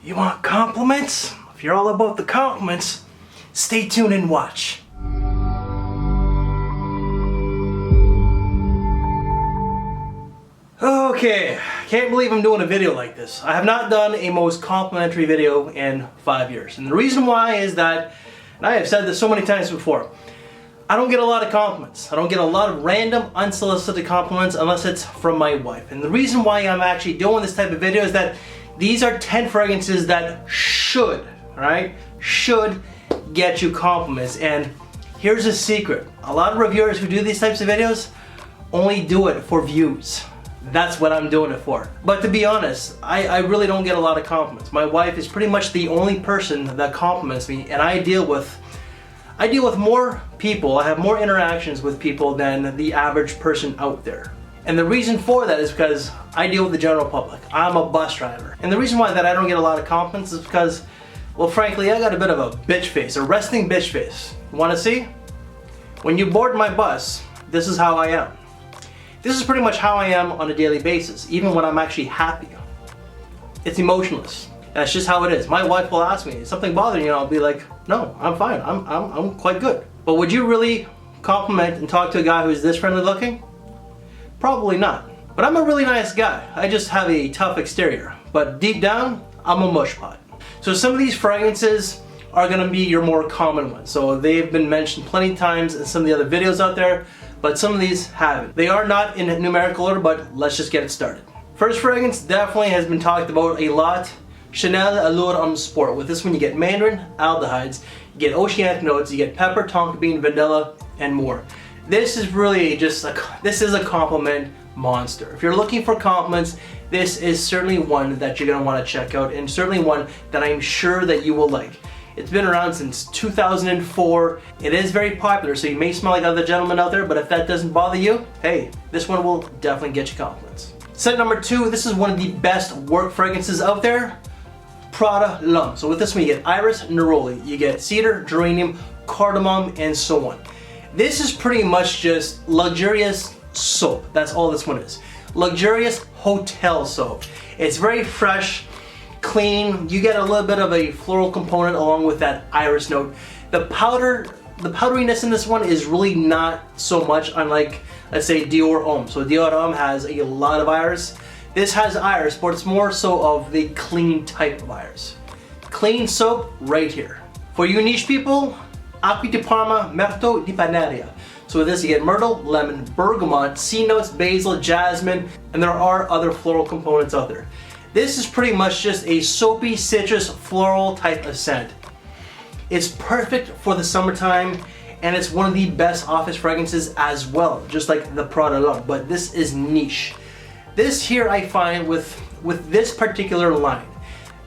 You want compliments? If you're all about the compliments, stay tuned and watch. Okay, can't believe I'm doing a video like this. I have not done a most complimentary video in 5 years. And the reason why is that, and I have said this so many times before, I don't get a lot of compliments. I don't get a lot of random, unsolicited compliments unless it's from my wife. And the reason why I'm actually doing this type of video is that these are 10 fragrances that should get you compliments. And here's a secret. A lot of reviewers who do these types of videos only do it for views. That's what I'm doing it for. But to be honest, I really don't get a lot of compliments. My wife is pretty much the only person that compliments me, and I deal with more people, I have more interactions with people than the average person out there. And the reason for that is because I deal with the general public. I'm a bus driver. And the reason why that I don't get a lot of compliments is because, well, frankly, I got a bit of a bitch face, a resting bitch face. You wanna see? When you board my bus, this is how I am. This is pretty much how I am on a daily basis, even when I'm actually happy. It's emotionless. That's just how it is. My wife will ask me, is something bothering you? I'll be like, no, I'm fine. I'm quite good. But would you really compliment and talk to a guy who's this friendly looking? Probably not. But I'm a really nice guy. I just have a tough exterior. But deep down, I'm a mush pot. So some of these fragrances are gonna be your more common ones. So they've been mentioned plenty of times in some of the other videos out there, but some of these haven't. They are not in numerical order, but let's just get it started. First fragrance definitely has been talked about a lot. Chanel Allure Homme Sport. With this one you get mandarin, aldehydes, you get oceanic notes, you get pepper, tonka bean, vanilla, and more. This is really just this is a compliment monster. If you're looking for compliments, this is certainly one that you're gonna wanna check out, and certainly one that I'm sure that you will like. It's been around since 2004. It is very popular, so you may smell like other gentlemen out there, but if that doesn't bother you, hey, this one will definitely get you compliments. Set number 2, this is one of the best work fragrances out there, Prada L'Homme. So with this one you get iris, neroli, you get cedar, geranium, cardamom, and so on. This is pretty much just luxurious soap. That's all this one is. Luxurious hotel soap. It's very fresh, clean. You get a little bit of a floral component along with that iris note. The powderiness in this one is really not so much, unlike, let's say, Dior Homme. So Dior Homme has a lot of iris. This has iris, but it's more so of the clean type of iris. Clean soap right here. For you niche people, Acqui di Parma, Merto di Paneria. So with this you get myrtle, lemon, bergamot, sea notes, basil, jasmine, and there are other floral components out there. This is pretty much just a soapy, citrus, floral type of scent. It's perfect for the summertime, and it's one of the best office fragrances as well, just like the Prada L'Homme, but this is niche. This here I find with this particular line,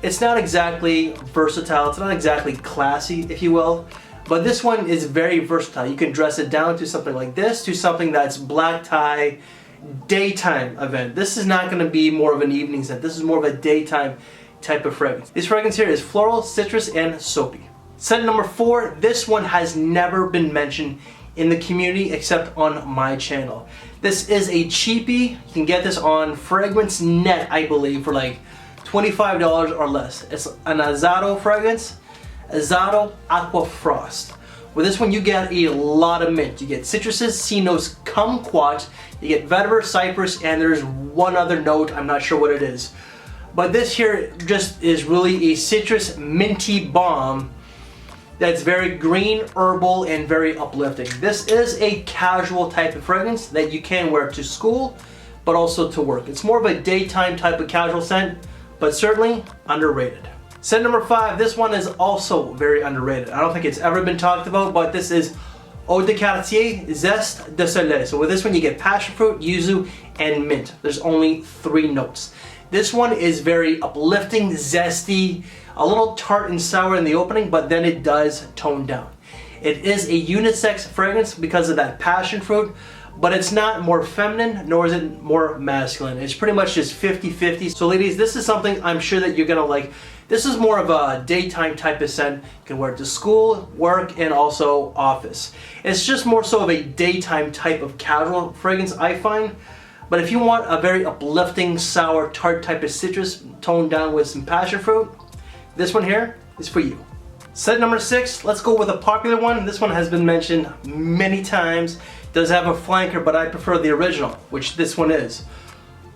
it's not exactly versatile, it's not exactly classy, if you will, but this one is very versatile. You can dress it down to something like this, to something that's black tie, daytime event. This is not going to be more of an evening scent. This is more of a daytime type of fragrance. This fragrance here is floral, citrus, and soapy. Scent number 4, this one has never been mentioned in the community except on my channel. This is a cheapie. You can get this on Fragrance Net, I believe, for like $25 or less. It's an Azzaro fragrance, Azzaro Aqua Frost. With this one you get a lot of mint. You get citruses, sea notes, kumquat, you get vetiver, cypress, and there's one other note, I'm not sure what it is. But this here just is really a citrus minty bomb that's very green, herbal, and very uplifting. This is a casual type of fragrance that you can wear to school, but also to work. It's more of a daytime type of casual scent, but certainly underrated. Scent number 5, this one is also very underrated. I don't think it's ever been talked about, but this is Eau de Quartier Zeste de Soleil. So with this one you get passion fruit, yuzu, and mint. There's only 3 notes. This one is very uplifting, zesty, a little tart and sour in the opening, but then it does tone down. It is a unisex fragrance because of that passion fruit, but it's not more feminine, nor is it more masculine. It's pretty much just 50-50. So ladies, this is something I'm sure that you're gonna like. This is more of a daytime type of scent. You can wear it to school, work, and also office. It's just more so of a daytime type of casual fragrance, I find. But if you want a very uplifting, sour, tart type of citrus toned down with some passion fruit, this one here is for you. Set number 6, let's go with a popular one. This one has been mentioned many times. It does have a flanker, but I prefer the original, which this one is.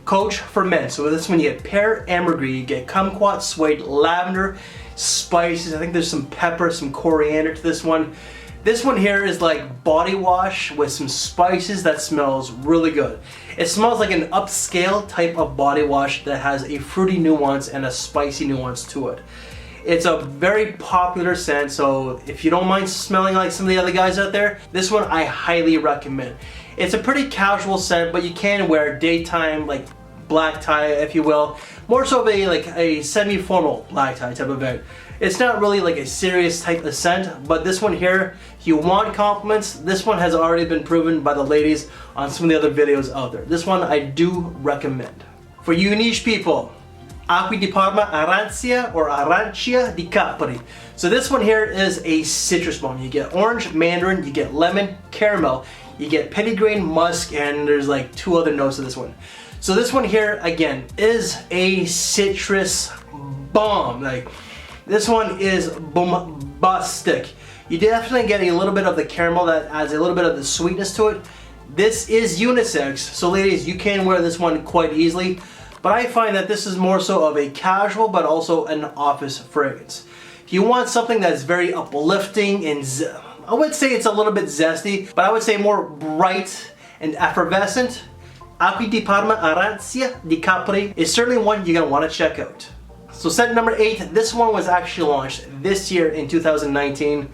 Coach for men. So with this one you get pear, ambergris, you get kumquat, suede, lavender, spices. I think there's some pepper, some coriander to this one. This one here is like body wash with some spices that smells really good. It smells like an upscale type of body wash that has a fruity nuance and a spicy nuance to it. It's a very popular scent, so if you don't mind smelling like some of the other guys out there, this one I highly recommend. It's a pretty casual scent, but you can wear daytime, like black tie, if you will. More so of a semi-formal black tie type of event. It's not really like a serious type of scent, but this one here, if you want compliments, this one has already been proven by the ladies on some of the other videos out there. This one I do recommend. For you niche people, Acqui di Parma Arancia or Arancia di Capri. So this one here is a citrus bomb. You get orange, mandarin, you get lemon, caramel, you get petitgrain, musk, and there's like 2 other notes of this one. So this one here, again, is a citrus bomb. Like, this one is bombastic. You definitely get a little bit of the caramel that adds a little bit of the sweetness to it. This is unisex, so ladies, you can wear this one quite easily. But I find that this is more so of a casual, but also an office fragrance. If you want something that's very uplifting and I would say it's a little bit zesty, but I would say more bright and effervescent, Acqui di Parma Arancia di Capri is certainly one you're going to want to check out. So set number 8, this one was actually launched this year in 2019.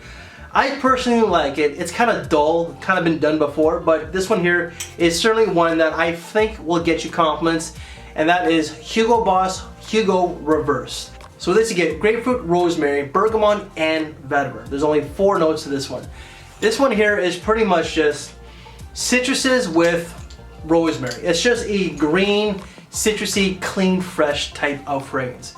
I personally like it. It's kind of dull, kind of been done before, but this one here is certainly one that I think will get you compliments, and that is Hugo Boss Hugo Reverse. So this you get grapefruit, rosemary, bergamot, and vetiver. There's only 4 notes to this one. This one here is pretty much just citruses with rosemary. It's just a green, citrusy, clean, fresh type of fragrance.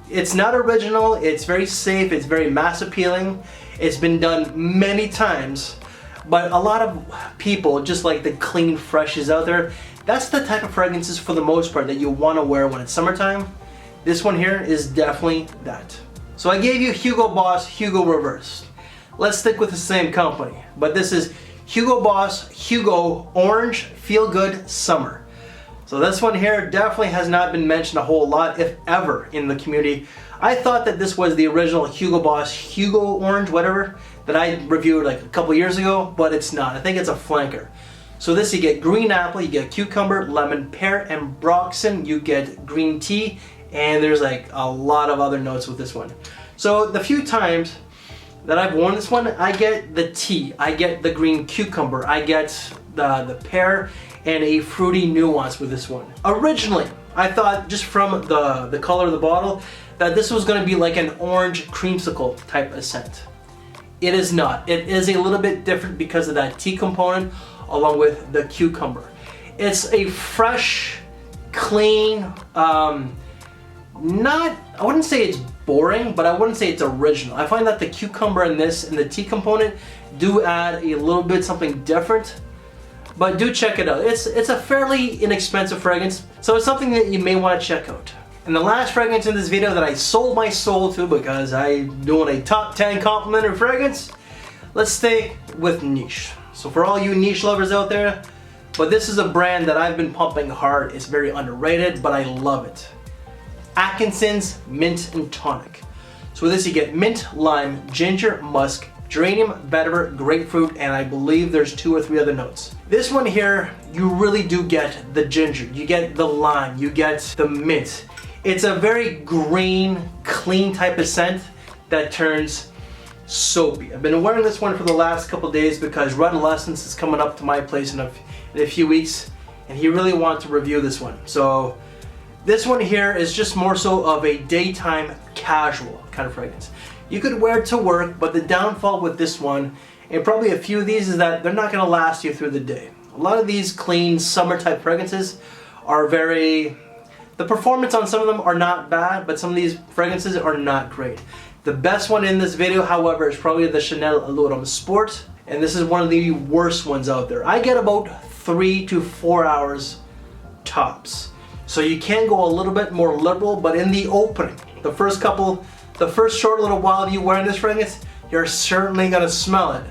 It's not original, it's very safe, it's very mass appealing. It's been done many times, but a lot of people just like the clean freshes out there. That's the type of fragrances for the most part that you want to wear when it's summertime. This one here is definitely that. So I gave you Hugo Boss Hugo Reverse. Let's stick with the same company, but this is Hugo Boss Hugo Orange Feel Good Summer. So this one here definitely has not been mentioned a whole lot, if ever, in the community. I thought that this was the original Hugo Boss Hugo Orange, whatever, that I reviewed like a couple years ago, but it's not. I think it's a flanker. So this you get green apple, you get cucumber, lemon, pear, and broxen, you get green tea, and there's like a lot of other notes with this one. So the few times that I've worn this one, I get the tea, I get the green cucumber, I get the pear, and a fruity nuance with this one. Originally, I thought just from the color of the bottle that this was going to be like an orange creamsicle type of scent. It is not. It is a little bit different because of that tea component along with the cucumber. It's a fresh, clean, I wouldn't say it's boring, but I wouldn't say it's original. I find that the cucumber in this and the tea component do add a little bit something different, but do check it out. It's a fairly inexpensive fragrance, so it's something that you may want to check out. And the last fragrance in this video that I sold my soul to because I'm doing a top 10 complimentary fragrance, let's stay with niche. So for all you niche lovers out there, but this is a brand that I've been pumping hard. It's very underrated, but I love it. Atkinson's Mint and Tonic. So with this you get mint, lime, ginger, musk, geranium, vetiver, grapefruit, and I believe there's 2 or 3 other notes. This one here, you really do get the ginger, you get the lime, you get the mint. It's a very green, clean type of scent that turns soapy. I've been wearing this one for the last couple days because Red Lessons is coming up to my place in a few weeks, and he really wanted to review this one. So this one here is just more so of a daytime casual kind of fragrance. You could wear it to work, but the downfall with this one, and probably a few of these, is that they're not going to last you through the day. A lot of these clean summer type fragrances are the performance on some of them are not bad, but some of these fragrances are not great. The best one in this video, however, is probably the Chanel Allure Homme Sport, and this is one of the worst ones out there. I get about 3 to 4 hours tops. So you can go a little bit more liberal, but in the opening, the first short little while of you wearing this fragrance, you're certainly gonna smell it.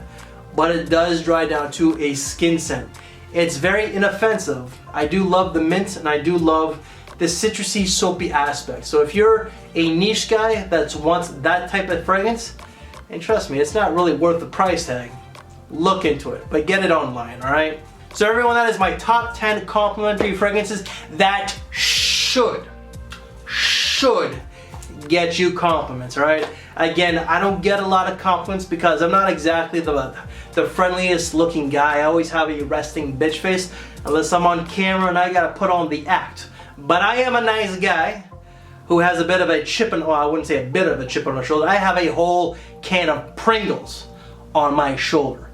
But it does dry down to a skin scent. It's very inoffensive. I do love the mint, and I do love the citrusy, soapy aspect. So if you're a niche guy that wants that type of fragrance, and trust me, it's not really worth the price tag, look into it, but get it online, all right? So everyone, that is my top 10 complimentary fragrances that should get you compliments, all right? Again, I don't get a lot of compliments because I'm not exactly the friendliest looking guy. I always have a resting bitch face unless I'm on camera and I gotta put on the act. But I am a nice guy who has a bit of a chip on, well, I wouldn't say a bit of a chip on my shoulder. I have a whole can of Pringles on my shoulder.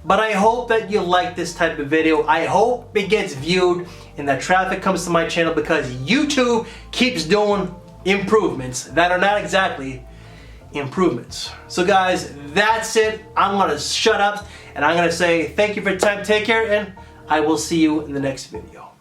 But I hope that you like this type of video. I hope it gets viewed and that traffic comes to my channel because YouTube keeps doing improvements that are not exactly improvements. So guys, that's it. I'm gonna shut up and I'm gonna say thank you for your time. Take care, and I will see you in the next video.